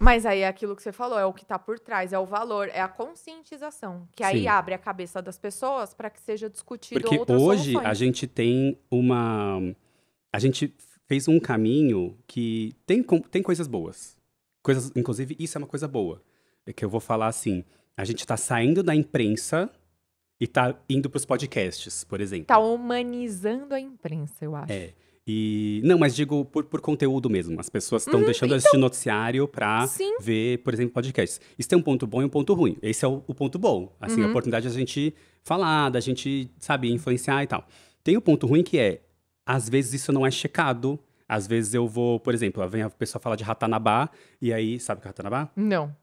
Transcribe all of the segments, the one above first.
Mas aí é aquilo que você falou, é o que tá por trás, é o valor, é a conscientização. Que aí Sim. abre a cabeça das pessoas para que seja discutido Porque outras hoje soluções. a gente tem uma... A gente fez um caminho que tem coisas boas. Coisas, inclusive, isso é uma coisa boa. É que eu vou falar assim, a gente tá saindo da imprensa e tá indo pros podcasts, por exemplo. Tá humanizando a imprensa, eu acho. Não, mas digo por conteúdo mesmo. As pessoas estão deixando de assistir noticiário pra Sim. ver, por exemplo, podcasts. Isso tem um ponto bom e um ponto ruim. Esse é o ponto bom. Assim, a oportunidade de a gente falar, da gente, sabe, influenciar e tal. Tem o ponto ruim que é, às vezes isso não é checado. Às vezes eu vou, por exemplo, vem a pessoa falar de Ratanabá, e aí, sabe o que é Ratanabá? Não.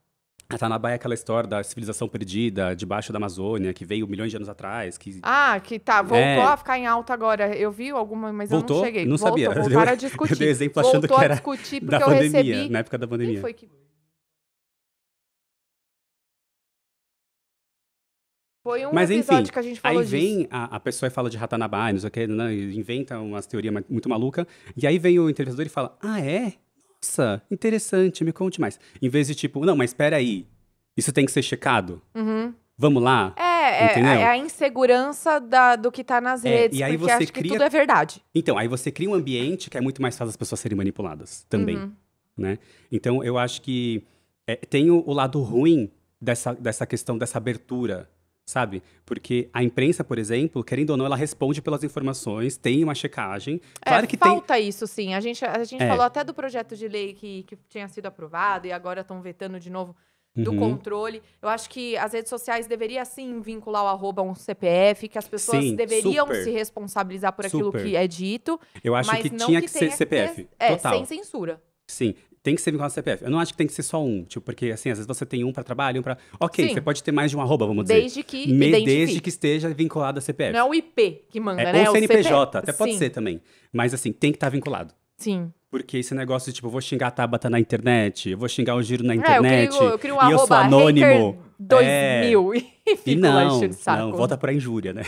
Ratanabá é aquela história da civilização perdida, debaixo da Amazônia, que veio milhões de anos atrás, que... Ah, que tá, voltou a ficar em alta agora. Eu vi alguma, mas eu não Voltou? cheguei. Não sabia. Voltaram a Eu discutir. dei exemplo achando Voltou que a era discutir da porque eu pandemia, recebi... na época da Quem pandemia. foi que... Foi um Mas enfim, episódio que a gente falou aí disso. vem a pessoa e fala de Ratanabá, não sei o que, né, inventa umas teorias muito malucas, e aí vem o entrevistador e fala, ah, é? Nossa, interessante, me conte mais. Em vez de tipo, não, mas espera aí, isso tem que ser checado? Vamos lá? Entendeu? É a insegurança do que tá nas redes, e aí porque você acha que tudo é verdade. Então, aí você cria um ambiente que é muito mais fácil as pessoas serem manipuladas também, né? Então, eu acho que tem o lado ruim dessa questão, dessa abertura, sabe? Porque a imprensa, por exemplo, querendo ou não, ela responde pelas informações, tem uma checagem. Claro que tem... Falta isso, sim. A gente falou até do projeto de lei que tinha sido aprovado e agora estão vetando de novo do controle. Eu acho que as redes sociais deveriam, sim, vincular o arroba a um CPF, que as pessoas Sim, deveriam super. se responsabilizar por aquilo Super. que é dito. Eu acho mas que não tinha que ser tenha CPF, ter- total. sem censura. Sim, tem que ser vinculado ao CPF. Eu não acho que tem que ser só um, tipo, porque assim, às vezes você tem um para trabalho, um para... Ok, Sim. você pode ter mais de um arroba, vamos dizer. Desde que identifique. Desde que esteja vinculado a CPF. Não é o IP que manda, né? Ou CNPJ, CPF. até pode Sim. ser também. Mas assim, tem que estar vinculado. Sim. Porque esse negócio de, tipo, eu vou xingar a Tabata na internet, eu vou xingar o Giro na internet, eu crio um e eu sou arroba anônimo. 2000 e E fico lá enchendo o saco. não, volta pra injúria, né?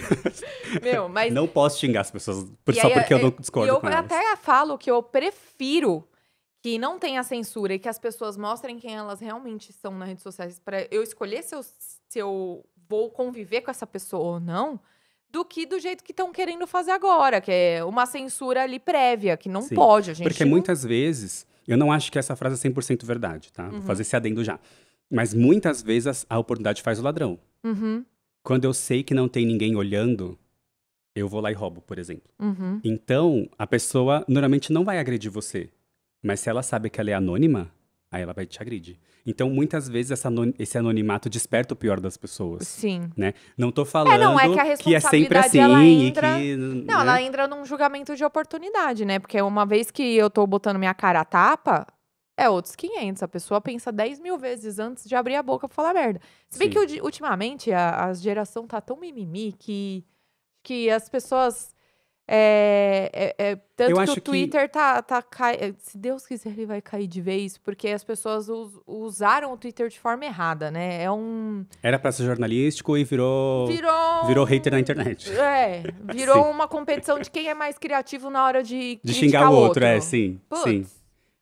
Meu, mas... Não posso xingar as pessoas E só aí, porque eu não discordo eu com elas. até falo que eu prefiro que não tenha censura e que as pessoas mostrem quem elas realmente são nas redes sociais para eu escolher se eu vou conviver com essa pessoa ou não, do que do jeito que estão querendo fazer agora, que é uma censura ali prévia, que não Sim, pode, a gente porque não... muitas vezes, eu não acho que essa frase é 100% verdade, tá? Vou fazer esse adendo já. Mas muitas vezes a oportunidade faz o ladrão. Quando eu sei que não tem ninguém olhando, eu vou lá e roubo, por exemplo. Então, a pessoa normalmente não vai agredir você. Mas se ela sabe que ela é anônima, aí ela vai te agredir. Então, muitas vezes, esse anonimato desperta o pior das pessoas. Sim. Né? Não tô falando não é que a que é sempre responsabilidade, assim ela e entra... que... Não, né? ela entra num julgamento de oportunidade, né? Porque uma vez que eu tô botando minha cara a tapa, é outros 500. A pessoa pensa 10 mil vezes antes de abrir a boca pra falar merda. Se bem Sim. que ultimamente a geração tá tão mimimi que as pessoas... tanto Eu que acho o que- Twitter se Deus quiser, ele vai cair de vez, porque as pessoas usaram o Twitter de forma errada, né? Era pra ser jornalístico e virou Virou hater na internet. Virou Sim. uma competição de quem é mais criativo na hora de De criticar xingar o outro, sim. Putz, Sim.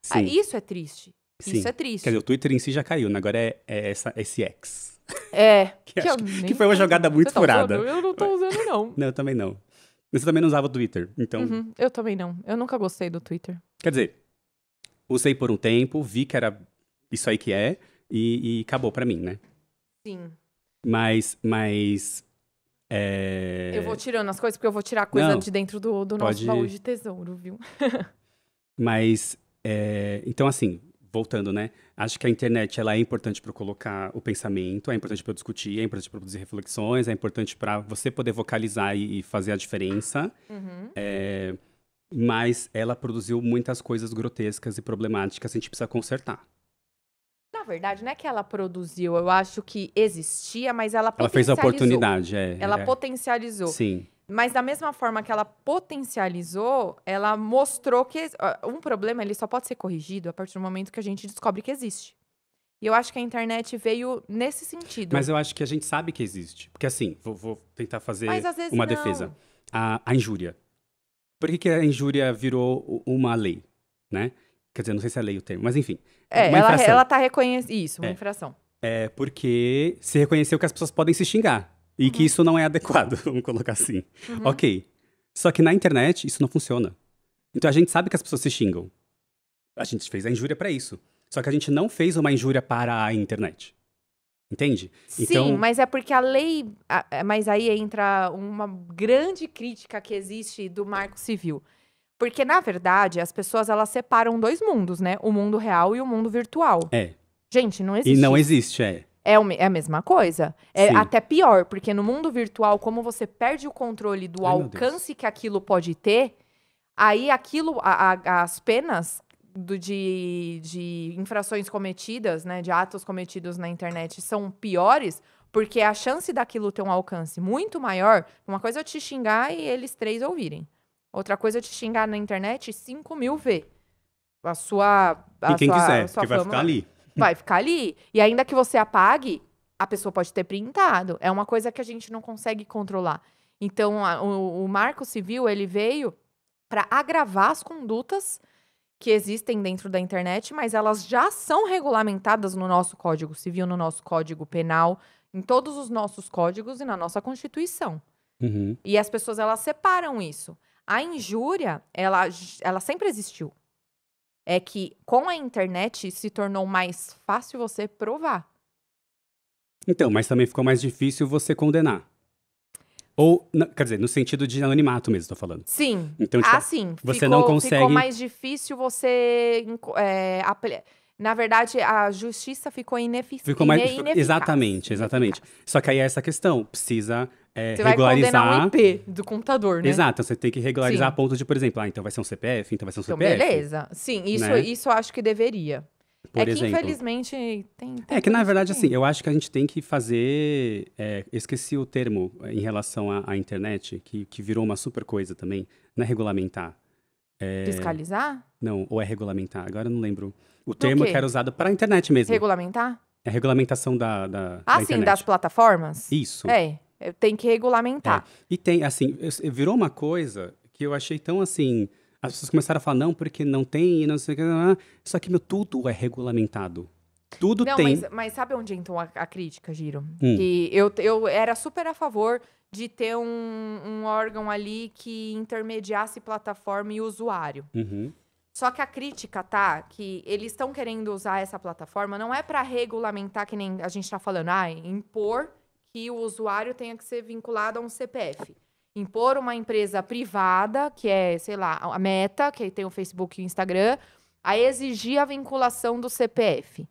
Sim. Isso é triste. Sim. Isso é triste. Quer dizer, o Twitter em si já caiu, né? Agora é esse X. Que acho eu que nem foi uma tô jogada usando. muito Você tá furada. usando? Eu não tô usando, não. Não, eu também não. Você também não usava o Twitter, então... Eu também não. Eu nunca gostei do Twitter. Quer dizer, usei por um tempo, vi que era isso aí que é, e acabou pra mim, né? Sim. Mas Eu vou tirando as coisas, porque eu vou tirar coisa Não, de dentro do nosso pode- baú de tesouro, viu? Mas, então assim, voltando, né? Acho que a internet, ela é importante para colocar o pensamento, é importante para discutir, é importante para produzir reflexões, é importante para você poder vocalizar e fazer a diferença. Mas ela produziu muitas coisas grotescas e problemáticas que a gente precisa consertar. Na verdade, não é que ela produziu, eu acho que existia, mas ela Ela fez a potencializou. oportunidade, Ela potencializou. Sim, Mas da mesma forma que ela potencializou, ela mostrou que um problema ele só pode ser corrigido a partir do momento que a gente descobre que existe. E eu acho que a internet veio nesse sentido. mas eu acho que a gente sabe que existe. Porque assim, vou tentar fazer Mas às vezes uma não. defesa. A injúria. Por que a injúria virou uma lei, né? Quer dizer, não sei se é lei o termo, mas enfim. Ela tá reconhecendo. Isso, uma infração. É porque se reconheceu que as pessoas podem se xingar. E que isso não é adequado, vamos colocar assim. Ok. Só que na internet, isso não funciona. Então a gente sabe que as pessoas se xingam. A gente fez a injúria pra isso. Só que a gente não fez uma injúria para a internet. Entende? Sim, então, mas é porque a lei. Mas aí entra uma grande crítica que existe do Marco Civil. Porque, na verdade, as pessoas elas separam dois mundos, né? O mundo real e o mundo virtual. Gente, não existe. E não isso. existe, É a mesma coisa. É Sim. até pior, porque no mundo virtual, como você perde o controle do Ai, meu alcance que aquilo pode ter, aí aquilo, as penas de infrações cometidas, né, de atos cometidos na internet são piores, porque a chance daquilo ter um alcance muito maior, uma coisa é eu te xingar e eles 3 ouvirem. Outra coisa é eu te xingar na internet 5.000 ver. E quem quiser, porque vai fama ficar ali. vai ficar ali. E ainda que você apague, a pessoa pode ter printado. É uma coisa que a gente não consegue controlar. Então, o Marco Civil, ele veio para agravar as condutas que existem dentro da internet, mas elas já são regulamentadas no nosso Código Civil, no nosso Código Penal, em todos os nossos códigos e na nossa Constituição. E as pessoas, elas separam isso. A injúria, ela sempre existiu. É que com a internet se tornou mais fácil você provar. Então, mas também ficou mais difícil você condenar. Ou, quer dizer, no sentido de anonimato mesmo, tô falando. Sim. Então, tipo, Sim. você não consegue... Ficou mais difícil você... Na verdade, a justiça ficou ineficaz. Exatamente. Só que aí é essa questão. Precisa você regularizar... vai condenar um IP do computador, né? Exato. Você tem que regularizar a ponto de, por exemplo, então vai ser um CPF, então vai ser um CPF. Beleza. Sim, isso eu acho que deveria. Por exemplo. Que, infelizmente, tem que, na verdade, assim, eu acho que a gente tem que fazer... esqueci o termo em relação à internet, que virou uma super coisa também. Não é regulamentar. Fiscalizar? Não, ou é regulamentar. Agora eu não lembro. O termo que era usado para a internet mesmo. Regulamentar? É a regulamentação da internet. Sim, das plataformas? Isso. Tem que regulamentar. E tem, assim, virou uma coisa que eu achei tão, assim... As pessoas começaram a falar, não, porque não tem, não sei o que... Só que, tudo é regulamentado. Tudo tem... Mas sabe onde entrou a crítica, Giro? Que eu era super a favor de ter um órgão ali que intermediasse plataforma e usuário. Só que a crítica que eles estão querendo usar essa plataforma não é para regulamentar, que nem a gente está falando, impor que o usuário tenha que ser vinculado a um CPF. Impor uma empresa privada, que é, sei lá, a Meta, que tem o Facebook e o Instagram, a exigir a vinculação do CPF.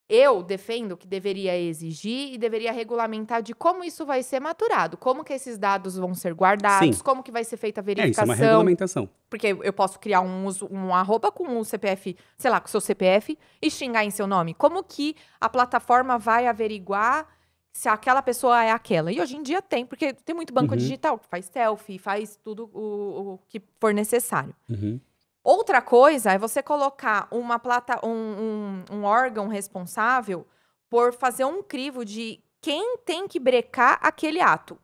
Eu defendo que deveria exigir e deveria regulamentar de como isso vai ser maturado, como que esses dados vão ser guardados, como que vai ser feita a verificação. Isso é uma regulamentação. Porque eu posso criar um arroba com o CPF, sei lá, com o seu CPF e xingar em seu nome. Como que a plataforma vai averiguar se aquela pessoa é aquela? E hoje em dia tem, porque tem muito banco digital que faz selfie, faz tudo o que for necessário. Outra coisa é você colocar um órgão responsável por fazer um crivo de quem tem que brecar aquele ato.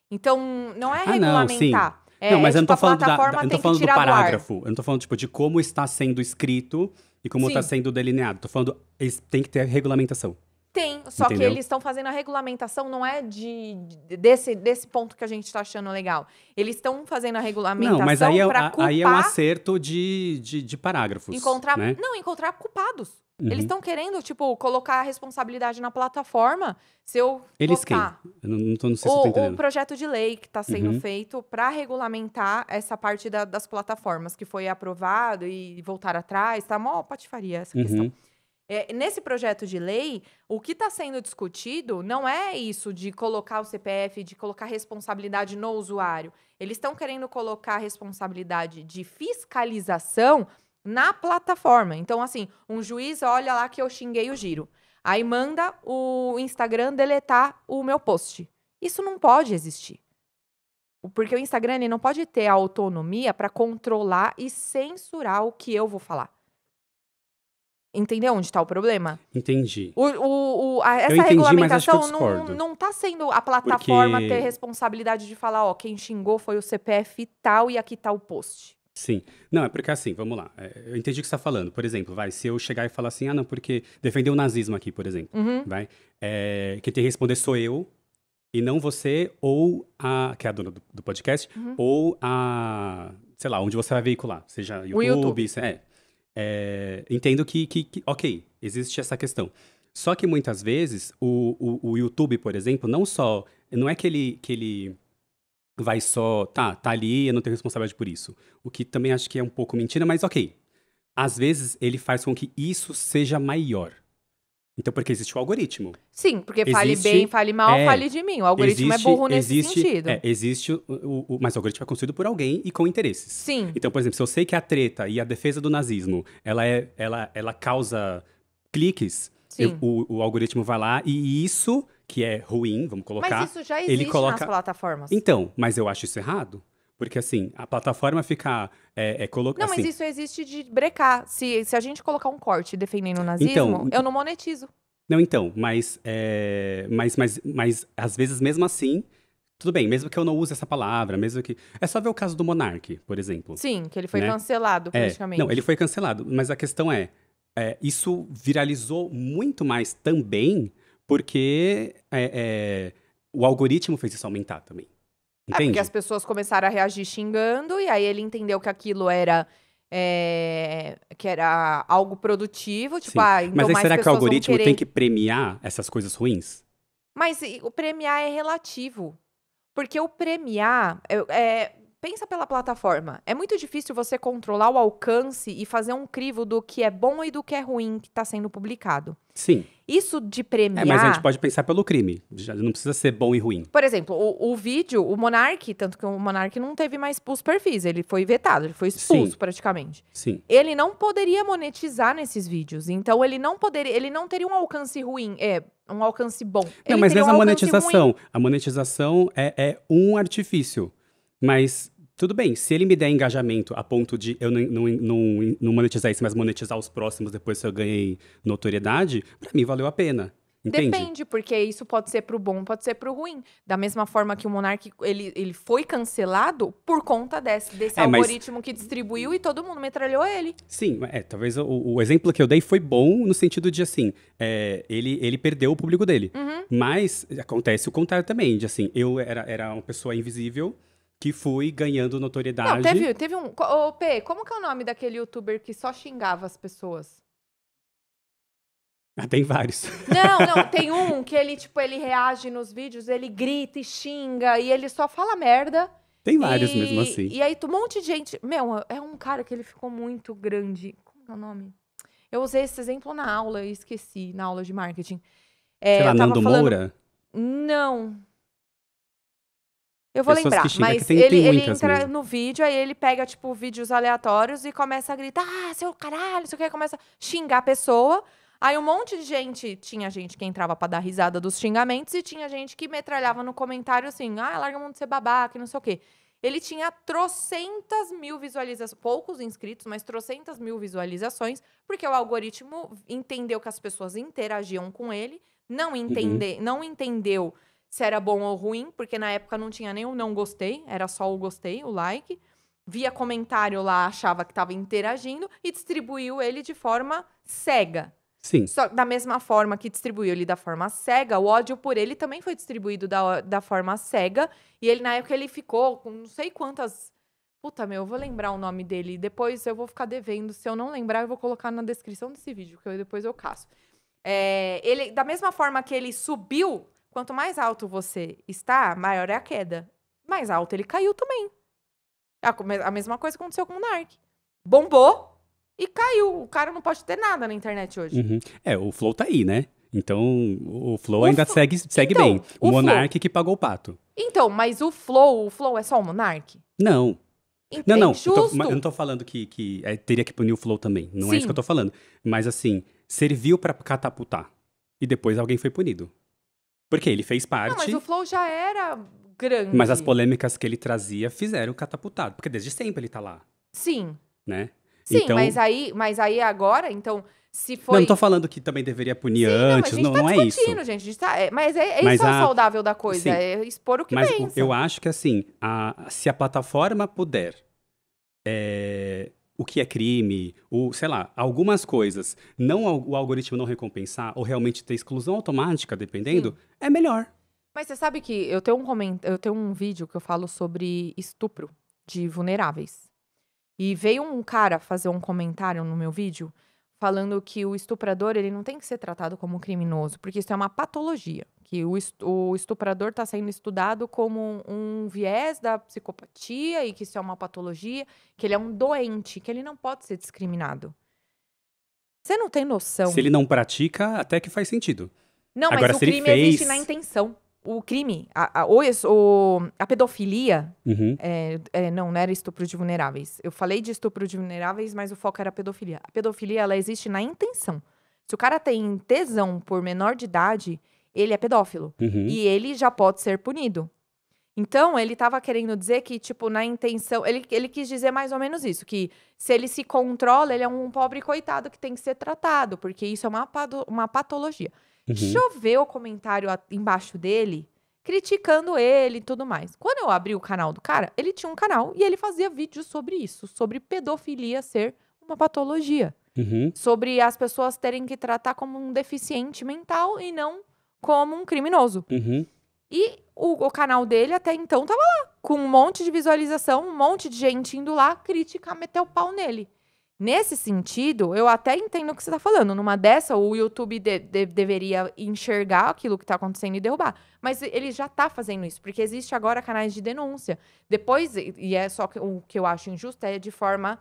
Então, não é regulamentar. Não, mas eu não tô falando, do parágrafo. Eu não tô falando, de como está sendo escrito e como está sendo delineado. Tô falando, tem que ter regulamentação. Tem, só que eles estão fazendo a regulamentação, não é desse ponto que a gente está achando legal. Eles estão fazendo a regulamentação para culpar... Aí é um acerto de parágrafos. Encontrar culpados. Eles estão querendo, colocar a responsabilidade na plataforma. Se eu Eles botar... quem? Eu não sei se eu tô entendendo. O projeto de lei que está sendo feito para regulamentar essa parte das plataformas, que foi aprovado e voltar atrás, tá mó patifaria essa questão. Nesse projeto de lei, o que está sendo discutido não é isso de colocar o CPF, de colocar responsabilidade no usuário. Eles estão querendo colocar responsabilidade de fiscalização na plataforma. Então, assim, um juiz olha lá que eu xinguei o Giro. Aí manda o Instagram deletar o meu post. Isso não pode existir. Porque o Instagram ele não pode ter autonomia para controlar e censurar o que eu vou falar. Entendeu onde está o problema? Entendi. Essa regulamentação mas acho que eu não está sendo a plataforma ter responsabilidade de falar, quem xingou foi o CPF tal e aqui está o post. Sim. Não, é porque assim, vamos lá. Eu entendi o que você está falando. Por exemplo, se eu chegar e falar assim, não, porque defender o nazismo aqui, por exemplo, vai. Quem tem que responder sou eu, e não você, ou que é a dona do podcast, ou sei lá, onde você vai veicular, seja O YouTube. Entendo ok, existe essa questão. Só que muitas vezes, o YouTube, por exemplo, não é que ele vai só, tá ali, eu não tenho responsabilidade por isso. O que também acho que é um pouco mentira, mas ok. Às vezes, ele faz com que isso seja maior. Então, porque existe o algoritmo. Sim, porque fale bem, fale mal, fale de mim. O algoritmo é burro nesse sentido. Mas o algoritmo é construído por alguém e com interesses. Sim. Então, por exemplo, se eu sei que a treta e a defesa do nazismo, ela causa cliques, o algoritmo vai lá e isso, que é ruim, vamos colocar... Mas isso já existe nas plataformas. Então, mas eu acho isso errado. Porque, assim, a plataforma fica Não, mas isso existe de brecar. Se a gente colocar um corte defendendo o nazismo, eu não monetizo. Não, então, mas às vezes, mesmo assim, tudo bem, mesmo que eu não use essa palavra, mesmo que... É só ver o caso do Monark, por exemplo. Sim, que ele foi cancelado, praticamente. Não, ele foi cancelado, mas a questão isso viralizou muito mais também porque o algoritmo fez isso aumentar também. Entende? Porque as pessoas começaram a reagir xingando, e aí ele entendeu que aquilo era algo produtivo. Tipo, então mas aí será que o algoritmo tem que premiar essas coisas ruins? Mas o premiar é relativo. Porque o premiar... pensa pela plataforma. É muito difícil você controlar o alcance e fazer um crivo do que é bom e do que é ruim que está sendo publicado. Sim. Isso de premiar... mas a gente pode pensar pelo crime. Já não precisa ser bom e ruim. Por exemplo, o vídeo, o Monark, tanto que o Monark não teve mais os perfis. Ele foi vetado, ele foi expulso praticamente. Sim. Ele não poderia monetizar nesses vídeos. Então, ele não teria um alcance ruim. Um alcance bom. Não, mas mesmo a monetização. A monetização é um artifício. Mas... Tudo bem, se ele me der engajamento a ponto de eu não monetizar isso, mas monetizar os próximos depois que eu ganhei notoriedade, pra mim valeu a pena. Entende? Depende, porque isso pode ser pro bom, pode ser pro ruim. Da mesma forma que o Monark, ele foi cancelado por conta desse algoritmo que distribuiu e todo mundo metralhou ele. Sim, talvez o exemplo que eu dei foi bom no sentido de, assim, ele perdeu o público dele. Mas acontece o contrário também, de assim, eu era uma pessoa invisível, que fui ganhando notoriedade. Não, teve um... Ô, P, como que é o nome daquele youtuber que só xingava as pessoas? Tem vários. Não, tem um que ele reage nos vídeos, ele grita e xinga, e ele só fala merda. Tem vários mesmo assim. E aí, um monte de gente... é um cara que ele ficou muito grande. Como é o nome? Eu usei esse exemplo na aula e esqueci, na aula de marketing. Sei lá, Nando Moura? Não. Eu vou lembrar, mas tem ele entra mesmo no vídeo, aí ele pega, tipo, vídeos aleatórios e começa a gritar, seu caralho, isso aqui, começa a xingar a pessoa. Aí um monte de gente, tinha gente que entrava pra dar risada dos xingamentos e tinha gente que metralhava no comentário assim, larga a mão de ser babaca e não sei o quê. Ele tinha trocentas mil visualizações, poucos inscritos, mas trocentas mil visualizações, porque o algoritmo entendeu que as pessoas interagiam com ele, não entendeu se era bom ou ruim, porque na época não tinha nem o não gostei, era só o gostei, o like. Via comentário lá, achava que estava interagindo e distribuiu ele de forma cega. Sim. Só da mesma forma que distribuiu ele da forma cega, o ódio por ele também foi distribuído da forma cega. E ele, na época, ele ficou com não sei quantas... Puta, eu vou lembrar o nome dele. Depois eu vou ficar devendo. Se eu não lembrar, eu vou colocar na descrição desse vídeo, que depois eu caço. Ele, da mesma forma que ele subiu... Quanto mais alto você está, maior é a queda. Mais alto ele caiu também. A mesma coisa aconteceu com o Monark. Bombou e caiu. O cara não pode ter nada na internet hoje. O Flow tá aí, né? Então, o Flow ainda segue bem. O Monark Flow... que pagou o pato. Então, mas o Flow é só o Monark? Não. Não. Eu não tô falando que teria que punir o Flow também. Não é isso que eu tô falando. Mas, assim, serviu pra catapultar. E depois alguém foi punido. Porque ele fez parte... Não, mas o Flow já era grande. Mas as polêmicas que ele trazia fizeram catapultado. Porque desde sempre ele tá lá. Sim. Né? Sim, então... mas aí agora, então, se foi... Não tô falando que também deveria punir antes, não é isso. Gente, a gente tá... Mas isso é o saudável da coisa, é expor o que pensa. Mas eu acho que, assim, se a plataforma puder o que é crime, sei lá, algumas coisas, não o algoritmo não recompensar, ou realmente ter exclusão automática, dependendo, é melhor. Mas você sabe que eu tenho um vídeo que eu falo sobre estupro de vulneráveis. E veio um cara fazer um comentário no meu vídeo falando que o estuprador ele não tem que ser tratado como criminoso, porque isso é uma patologia. Que o estuprador está sendo estudado como um viés da psicopatia e que isso é uma patologia, que ele é um doente, que ele não pode ser discriminado. Você não tem noção. Se ele não pratica, até que faz sentido. Não, Agora, mas o se ele crime fez... existe na intenção. O crime, a pedofilia, Uhum. não era estupro de vulneráveis. Eu falei de estupro de vulneráveis, mas o foco era a pedofilia. A pedofilia, ela existe na intenção. Se o cara tem tesão por menor de idade, ele é pedófilo. Uhum. E ele já pode ser punido. Então, ele estava querendo dizer que, tipo, na intenção... Ele quis dizer mais ou menos isso, que se ele se controla, ele é um pobre coitado que tem que ser tratado, porque isso é uma patologia. Uhum. Choveu o comentário embaixo dele, criticando ele e tudo mais. Quando eu abri o canal do cara, ele tinha um canal e ele fazia vídeos sobre isso, sobre pedofilia ser uma patologia. Uhum. Sobre as pessoas terem que tratar como um deficiente mental e não como um criminoso. Uhum. E o canal dele até então tava lá, com um monte de visualização, um monte de gente indo lá criticar, meter o pau nele. Nesse sentido, eu até entendo o que você tá falando. Numa dessa, o YouTube deveria enxergar aquilo que tá acontecendo e derrubar. Mas ele já tá fazendo isso, porque existe agora canais de denúncia. Depois, e é só que o que eu acho injusto, é de forma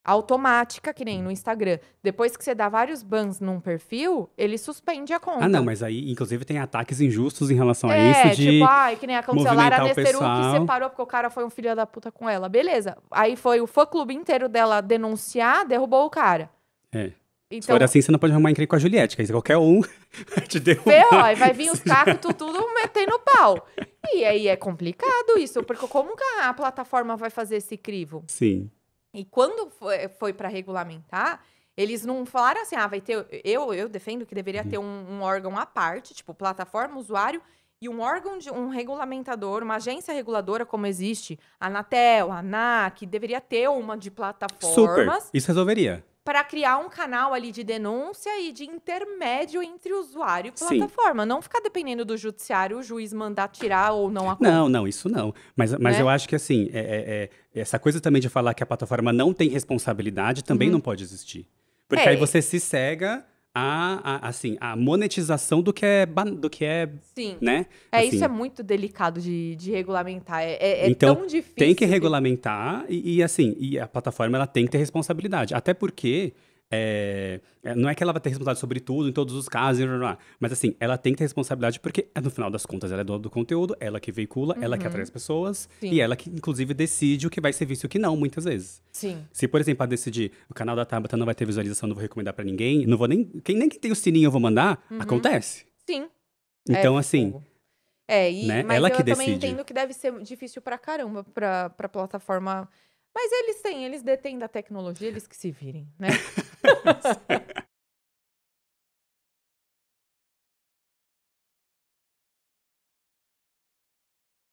automática, que nem no Instagram. Depois que você dá vários bans num perfil, ele suspende a conta. Ah, não, mas aí, inclusive, tem ataques injustos em relação a isso de tipo, que nem aconteceu lá, Lara movimentar o Nesteru que pessoal. separou porque o cara foi um filho da puta com ela. Beleza. Aí foi o fã-clube inteiro dela denunciar, derrubou o cara. Se for assim, você não pode arrumar encrenca com a Juliette, que aí qualquer um vai te derrubar. ferrou, aí vai vir os cactos tudo metendo pau. E aí é complicado isso, porque como que a plataforma vai fazer esse crivo? Sim. E quando foi para regulamentar, eles não falaram assim, vai ter... Eu defendo que deveria ter um órgão à parte, tipo plataforma, usuário, e um órgão de um regulamentador, uma agência reguladora, como existe, a Anatel, a ANAC, deveria ter uma de plataformas. Super, isso resolveria. Para criar um canal ali de denúncia e de intermédio entre usuário e plataforma. Sim. Não ficar dependendo do judiciário, o juiz mandar tirar ou não a conta. Não, isso não. Mas eu acho que, assim, essa coisa também de falar que a plataforma não tem responsabilidade também não pode existir. Porque aí você se cega a monetização do que é Sim. Né? Isso é muito delicado de regulamentar. Então, tão difícil. Tem que regulamentar e a plataforma ela tem que ter responsabilidade. Até porque não é que ela vai ter responsabilidade sobre tudo, em todos os casos, mas assim, ela tem que ter responsabilidade porque, no final das contas, ela é dona do conteúdo, ela que veicula, ela que atrai as pessoas, e ela que, inclusive, decide o que vai ser visto e o que não, muitas vezes. Sim. Se, por exemplo, ela decidir, o canal da Tabata não vai ter visualização, não vou recomendar pra ninguém, não vou nem quem tem o sininho eu vou mandar, acontece. Sim. Então, assim... né? Mas ela eu que também decide. entendo que deve ser difícil pra caramba pra plataforma. Mas eles detêm da tecnologia, eles que se virem, né?